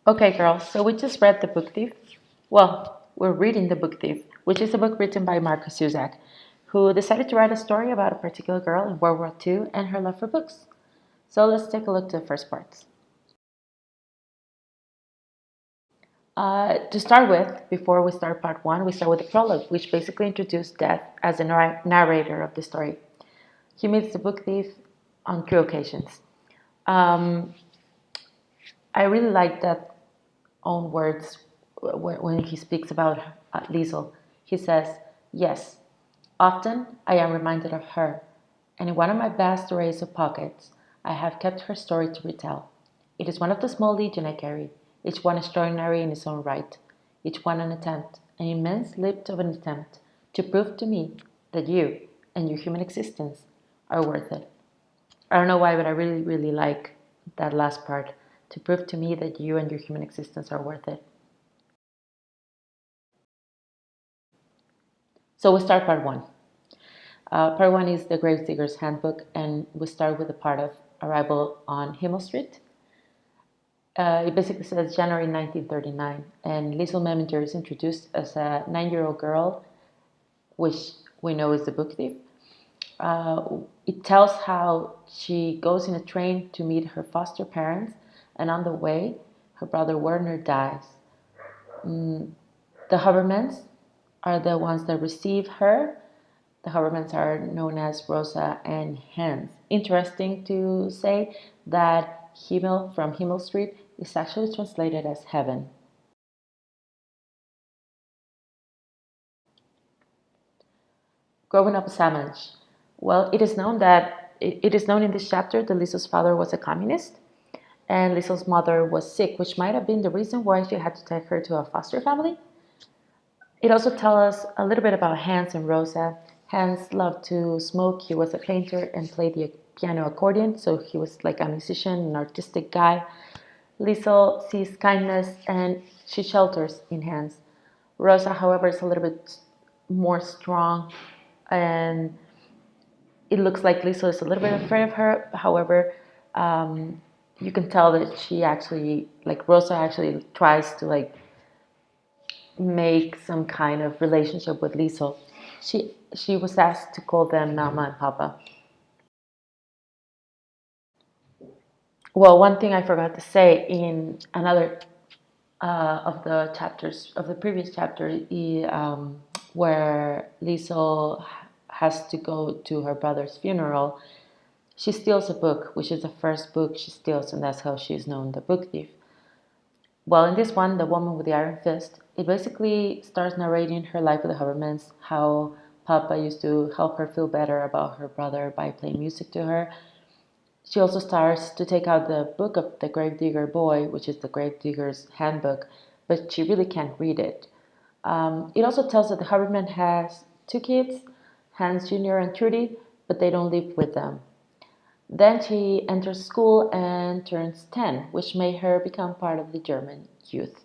Okay, girls, so we just read The Book Thief. Well, we're reading The Book Thief, which is a book written by Marcus Cusack, who decided to write a story about a particular girl in World War II and her love for books. So let's take a look at the first parts. To start with, before we start part one, we start with the prologue, which basically introduced Death as the narrator of the story. He meets the book thief on 3 occasions. Um, I really like that own words when he speaks about Liesel. He says, "Yes, often I am reminded of her, and in one of my vast arrays of pockets I have kept her story to retell. It is one of the small legion I carry, each one extraordinary in its own right, each one an attempt, an immense leap of an attempt, to prove to me that you and your human existence are worth it." I don't know why, but I really, really like that last part. To prove to me that you and your human existence are worth it. So we start part one. Part one is the Gravedigger's Handbook, and we start with the part of arrival on Himmel Street. It basically says January 1939, and Liesel Meminger is introduced as a 9-year-old girl, which we know is the book thief. It tells how she goes in a train to meet her foster parents, and on the way, her brother Werner dies. The Habermans are the ones that receive her. The Habermans are known as Rosa and Hans. Interesting to say that Himmel from Himmel Street is actually translated as heaven. Growing up a Sandwich. Well, it is known in this chapter that Lisa's father was a communist, and Lisa's mother was sick, which might have been the reason why she had to take her to a foster family. It also tells us a little bit about Hans and Rosa. Hans loved to smoke. He was a painter and played the piano accordion, so he was like a musician, an artistic guy. Liesel sees kindness and she shelters in Hans. Rosa, however, is a little bit more strong, and it looks like Liesel is a little bit afraid of her. However, you can tell that she actually, like Rosa, actually tries to like make some kind of relationship with Liesel. She was asked to call them Mama and Papa. Well, one thing I forgot to say in another of the chapters of the previous chapter, where Liesel has to go to her brother's funeral, she steals a book, which is the first book she steals, and that's how she's known, the book thief. Well, in this one, The Woman with the Iron Fist, it basically starts narrating her life with the Habermans, how Papa used to help her feel better about her brother by playing music to her. She also starts to take out the book of the Gravedigger Boy, which is the Gravedigger's Handbook, but she really can't read it. It also tells that the Haberman has 2 kids, Hans Jr. and Trudy, but they don't live with them. Then she enters school and turns 10, which made her become part of the German youth.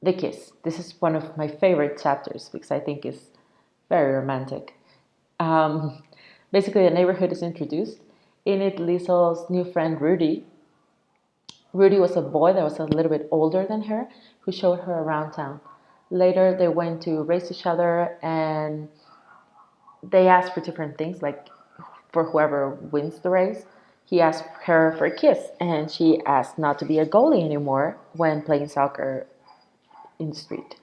The Kiss. This is one of my favorite chapters because I think it's very romantic. Um, Basically, a neighborhood is introduced. In it, Liesel's new friend Rudy. Rudy was a boy that was a little bit older than her who showed her around town. Later, they went to race each other and they asked for different things, like for whoever wins the race. He asked her for a kiss, and she asked not to be a goalie anymore when playing soccer in the street.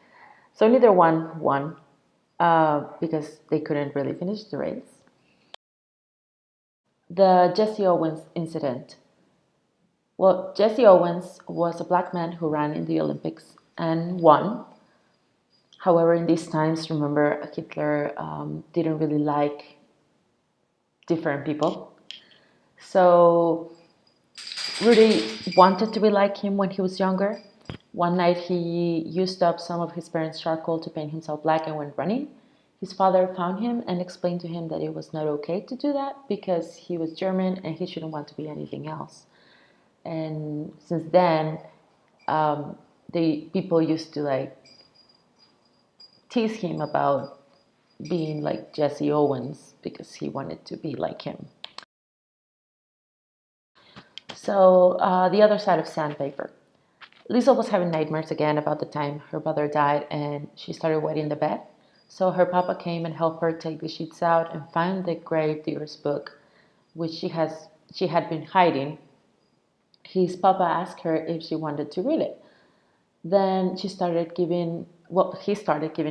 So neither one won because they couldn't really finish the race. The Jesse Owens incident. Well, Jesse Owens was a black man who ran in the Olympics and won. However, in these times, remember, Hitler didn't really like different people. So Rudy wanted to be like him when he was younger. One night he used up some of his parents' charcoal to paint himself black and went running. His father found him and explained to him that it was not okay to do that because he was German and he shouldn't want to be anything else. And since then, the people used to like tease him about being like Jesse Owens because he wanted to be like him. So the other side of sandpaper. Lisa was having nightmares again about the time her brother died, and she started wetting the bed. So her papa came and helped her take the sheets out and find the grave digger's book, which she had been hiding. His papa asked her if she wanted to read it. Then he started giving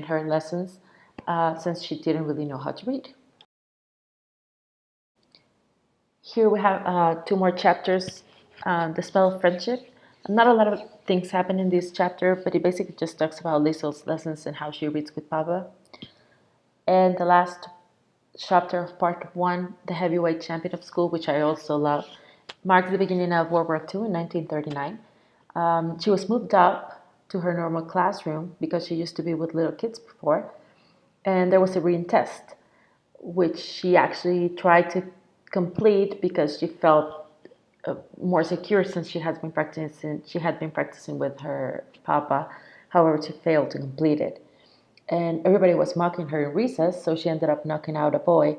her lessons since she didn't really know how to read. Here we have two more chapters, the spell of friendship. Not a lot of things happen in this chapter, but it basically just talks about Liesel's lessons and how she reads with Papa. And the last chapter of part one, the heavyweight champion of school, which I also love, marks the beginning of World War II in 1939. She was moved up to her normal classroom because she used to be with little kids before, and there was a written test, which she actually tried to complete because she felt more secure since she had been practicing with her papa. However, she failed to complete it, and everybody was mocking her in recess, so she ended up knocking out a boy.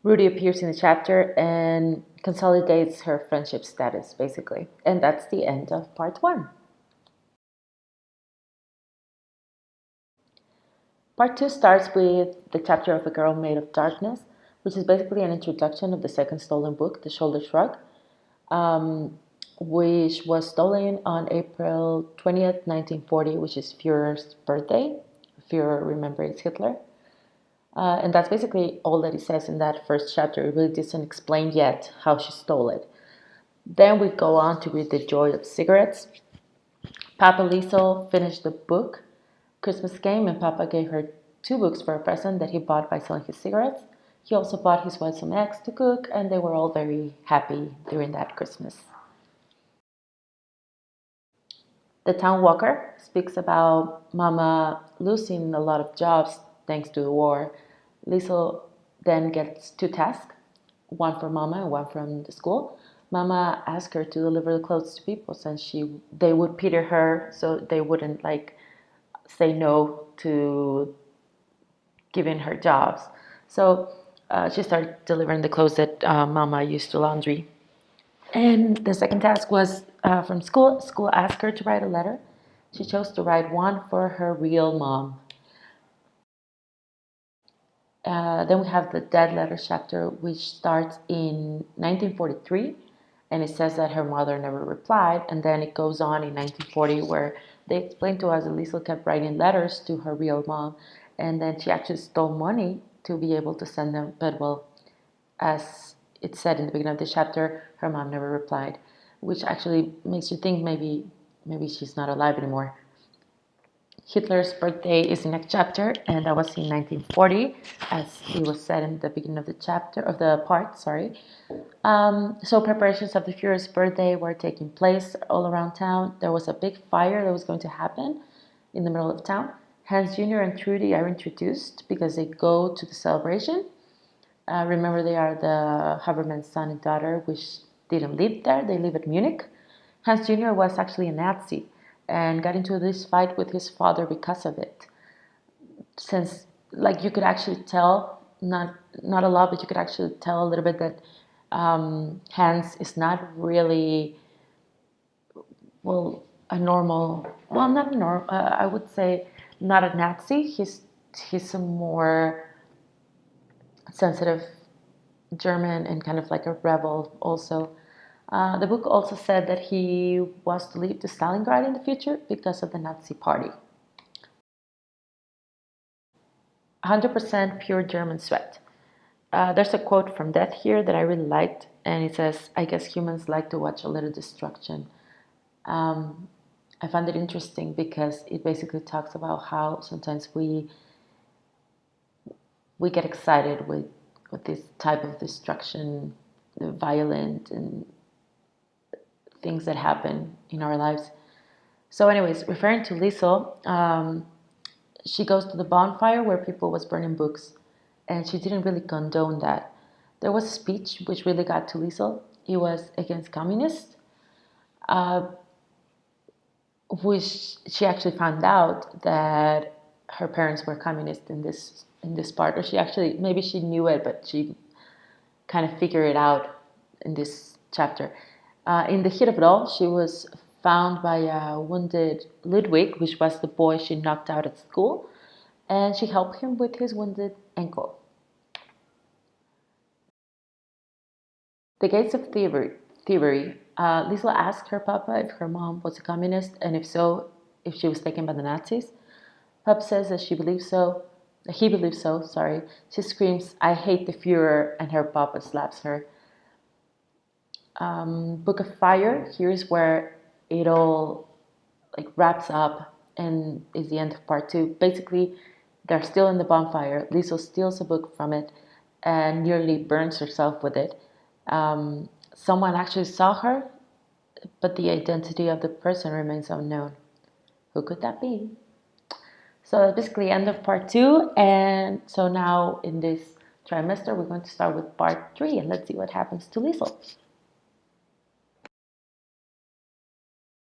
Rudy appears in the chapter and consolidates her friendship status, basically. And that's the end of part one. Part two starts with the chapter of A Girl Made of Darkness, which is basically an introduction of the second stolen book, The Shoulder Shrug, which was stolen on April 20th, 1940, which is Führer's birthday. Führer remembers Hitler. And that's basically all that it says in that first chapter. It really doesn't explain yet how she stole it. Then we go on to read The Joy of Cigarettes. Papa Liesel finished the book. Christmas came and Papa gave her 2 books for a present that he bought by selling his cigarettes. He also bought his wife some eggs to cook, and they were all very happy during that Christmas. The Town Walker speaks about Mama losing a lot of jobs thanks to the war. Liesel then gets 2 tasks, one for Mama and one from the school. Mama asked her to deliver the clothes to people since they would pity her, so they wouldn't say no to giving her jobs. So she started delivering the clothes that Mama used to laundry. And the second task was from school. School asked her to write a letter. She chose to write one for her real mom. Then we have the dead letter chapter, which starts in 1943, and it says that her mother never replied. And then it goes on in 1940, where they explain to us that Liesel kept writing letters to her real mom, and then she actually stole money to be able to send them. But well, as it said in the beginning of the chapter, her mom never replied, which actually makes you think maybe she's not alive anymore. Hitler's birthday is the next chapter, and that was in 1940, as it was said in the beginning of the part. So preparations of the Führer's birthday were taking place all around town. There was a big fire that was going to happen in the middle of town. Hans Jr. and Trudy are introduced because they go to the celebration. Remember, they are the Haberman's son and daughter, which didn't live there. They live at Munich. Hans Jr. was actually a Nazi and got into this fight with his father because of it. Since, you could actually tell, not a lot, but you could actually tell a little bit that Hans is not really, a normal, not normal, I would say not a Nazi. He's a more sensitive German and kind of like a rebel also. The book also said that he was to leave to Stalingrad in the future because of the Nazi party. 100% pure German sweat. There's a quote from Death here that I really liked, and it says, "I guess humans like to watch a little destruction." I found it interesting because it basically talks about how sometimes we get excited with this type of destruction, violent and things that happen in our lives. So anyways, referring to Liesel, she goes to the bonfire where people was burning books, and she didn't really condone that. There was a speech which really got to Liesel. It was against communists, which she actually found out that her parents were communist in this part, or maybe she knew it, but she kind of figured it out in this chapter. In the heat of it all, she was found by a wounded Ludwig, which was the boy she knocked out at school, and she helped him with his wounded ankle. The Gates of Thievery. Lisa asked her papa if her mom was a communist, and if so, if she was taken by the Nazis. Pop says that she believes so. He believes so. Sorry. She screams, "I hate the Führer," and her papa slaps her. Book of Fire. Here is where it all wraps up and is the end of part 2. Basically, they're still in the bonfire. Lisa steals a book from it and nearly burns herself with it. Someone actually saw her, but the identity of the person remains unknown. Who could that be? So that's basically end of part 2. And so now in this trimester, we're going to start with part 3, and let's see what happens to Liesel.